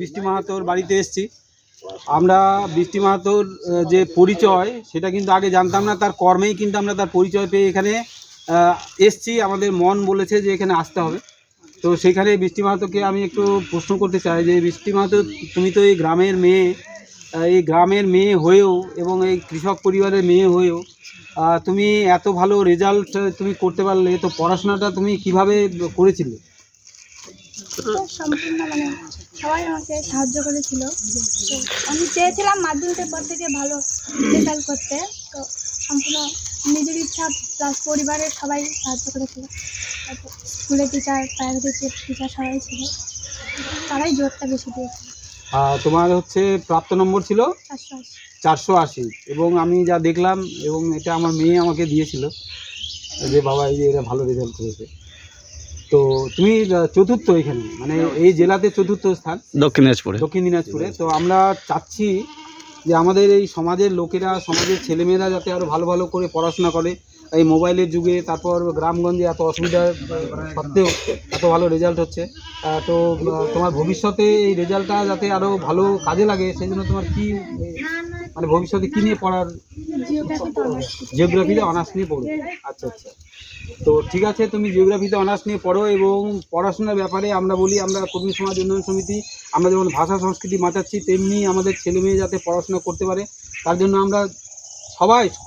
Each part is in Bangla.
বৃষ্টি মাহাতোর বাড়িতে এসেছি। আমরা বৃষ্টি মাহাতোর যে পরিচয় সেটা কিন্তু আগে জানতাম না, তার কর্মেই কিন্তু আমরা তার পরিচয় পেয়ে এখানে এসেছি। আমাদের মন বলেছে যে এখানে আসতে হবে। তো সেইখানে বৃষ্টি মাহাতোকে আমি একটু প্রশ্ন করতে চাই যে বৃষ্টি মাহাতো, তুমি তো এই গ্রামের মেয়ে, এই গ্রামের মেয়ে হয়েও এবং এই কৃষক পরিবারের মেয়ে হয়েও তুমি এত ভালো রেজাল্ট তুমি করতে পারলে, তো পড়াশোনাটা তুমি কিভাবে করেছিলে? সম্পূর্ণ সবাই আমাকে সাহায্য করেছিল। তো আমি চেয়েছিলাম মাধ্যমিকের পর থেকে ভালো রেজাল্ট করতে, তো সম্পূর্ণ নিজের ইচ্ছা প্লাস পরিবারের সবাই সাহায্য করেছিল। তারপর স্কুলের টিচার, প্রাইভেটের টিচার সবাই ছিল, তারাই জোরটা বেশি দিয়েছিল। তোমার হচ্ছে প্রাপ্ত নম্বর ছিল 480 এবং আমি যা দেখলাম, এবং এটা আমার মেয়ে আমাকে দিয়েছিল যে বাবা এই যে এরা ভালো রেজাল্ট করেছে। তো তুমি চতুর্থ এখানে, মানে এই জেলাতে চতুর্থ স্থান দক্ষিণ দিনাজপুরে। তো আমরা চাচ্ছি যে আমাদের এই সমাজের লোকেরা, সমাজের ছেলেমেয়েরা যাতে আরও ভালো ভালো করে পড়াশোনা করে। এই মোবাইলের যুগে, তারপর গ্রামগঞ্জে এত অসুবিধা সত্ত্বেও এত ভালো রেজাল্ট হচ্ছে। তো তোমার ভবিষ্যতে এই রেজাল্টটা যাতে আরও ভালো কাজে লাগে, সেই জন্য তোমার কি মানে ভবিষ্যতে কী নিয়ে পড়ার? জিওগ্রাফিতে অনার্স নিয়ে পড়ো। আচ্ছা। তো ঠিক আছে, তুমি জিওগ্রাফিতে অনার্স নিয়ে পড়ো। এবং পড়াশোনার ব্যাপারে আমরা বলি, আমরা কর্মী সমাজ উন্নয়ন সমিতি, আমরা যেমন ভাষা সংস্কৃতি বাঁচাচ্ছি, তেমনি আমাদের ছেলেমেয়ে যাতে পড়াশোনা করতে পারে, তার জন্য আমরা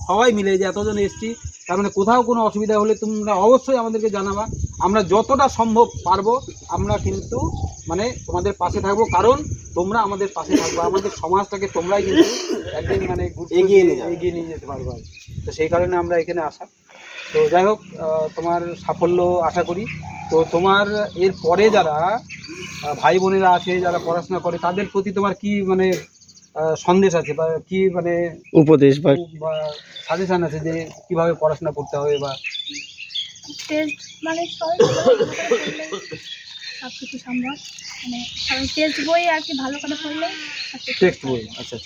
সবাই মিলে যে এতজন এসেছি, তার মানে কোথাও কোনো অসুবিধা হলে তোমরা অবশ্যই আমাদেরকে জানাবা। আমরা যতটা সম্ভব পারবো আমরা কিন্তু মানে তোমাদের পাশে থাকবো, কারণ তোমরা আমাদের পাশে থাকবে। আমাদের সমাজটাকে তোমরাই কিন্তু একদিন মানে এগিয়ে নিয়ে যেতে পারবে। তো সেই কারণে আমরা এখানে আসা। তো যাই হোক, তোমার সাফল্য আশা করি। তো তোমার এর পরে যারা ভাই বোনেরা আছে, যারা পড়াশোনা করে, তাদের প্রতি তোমার কি মানে সন্দেশ আছে, বা কি মানে উপদেশ বা সাজেশন আছে যে কিভাবে পড়াশোনা করতে হবে? বা টেস্ট সব কিছু সম্ভব, টেস্ট বই আর কি ভালো করে পড়লে টেক্সট বই। আচ্ছা।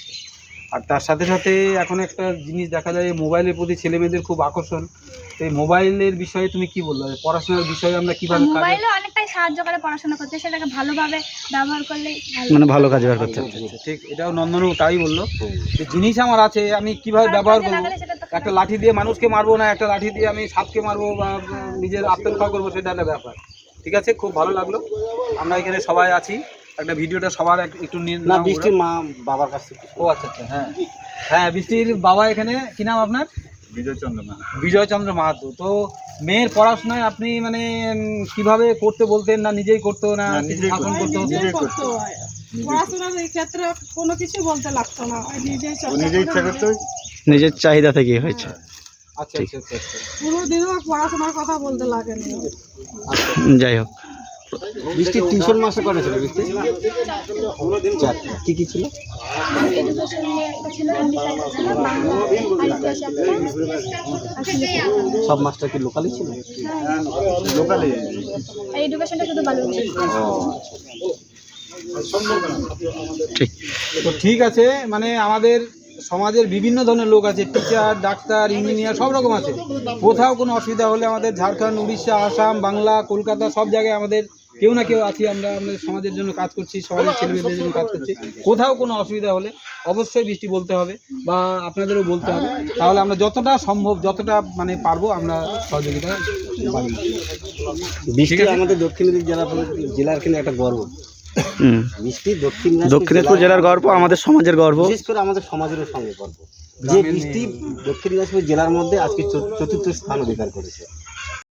আর তার সাথে সাথে এখন একটা জিনিস দেখা যায়, মোবাইলের প্রতি ছেলেমেয়েদের খুব আকর্ষণ। তো এই মোবাইলের বিষয়ে তুমি কি বলবে? পড়াশোনার বিষয়ে আমরা কিভাবে? মোবাইলে অনেকটাই সাহায্য করে পড়াশোনা করতে, সেটাকে ভালোভাবে ব্যবহার করলে মানে ভালো কাজে ব্যবহার করতে। ঠিক, এটাও নন্দনও তাই বললো যে জিনিস আমার আছে, আমি কিভাবে ব্যবহার করবো। একটা লাঠি দিয়ে মানুষকে মারবো না, একটা লাঠি দিয়ে আমি সাপকে মারবো বা নিজের আত্মরক্ষা করবো, সেটা একটা ব্যাপার। ঠিক আছে, খুব ভালো লাগলো। আমরা এখানে সবাই আছি, একটা ভিডিওটা সবার একটু না, বৃষ্টির মা বাবার কাছে। ও আচ্ছা, হ্যাঁ বৃষ্টির বাবা এখানে। কি নাম আপনার? বিজয়চন্দ্র মাহাতো। তো মেয়ের পড়াশোনায় আপনি মানে কিভাবে করতে বলতেন, না নিজেই করতো, না শাসন করতো? পড়াশোনার এই ক্ষেত্রে কোনো কিছু বলতে লাগতো না, নিজের চাহিদা থেকে হয়েছে। আচ্ছা। কোনোদিনও পড়াশোনার কথা বলতে লাগেনি। যাই হোক, বৃষ্টির টিউশন মাস্টার কটা ছিল? বৃষ্টি কি ছিল? সব মাস্টার কি লোকালই ছিল? লোকালি এডুকেশনটা শুধু ভালো। তো ঠিক আছে, মানে আমাদের সমাজের বিভিন্ন ধরনের লোক আছে, টিচার, ডাক্তার, ইঞ্জিনিয়ার, সব রকম আছে। কোথাও কোনো অসুবিধা হলে আমাদের ঝাড়খণ্ড, উড়িষ্যা, আসাম, বাংলা, কলকাতা, সব জায়গায় আমাদের কেউ না কেউ আছি। আমরা আমাদের সমাজের জন্য কাজ করছি, সমাজের ছেলেমেয়েদের জন্য কাজ করছি। কোথাও কোনো অসুবিধা হলে অবশ্যই বৃষ্টি বলতে হবে, বা আপনাদেরও বলতে হবে। তাহলে আমরা যতটা সম্ভব, যতটা মানে পারবো, আমরা সহযোগিতা পারি। বৃষ্টি আমাদের দক্ষিণ জেলার কিন্তু একটা গর্ব। বৃষ্টি দক্ষিণ দিনাজপুর জেলার গর্ব, আমাদের সমাজের গর্ব, বিশেষ করে আমাদের সমাজের সঙ্গে গর্ব যে বৃষ্টি দক্ষিণ দিনাজপুর জেলার মধ্যে আজকে চতুর্থ স্থান অধিকার করেছে।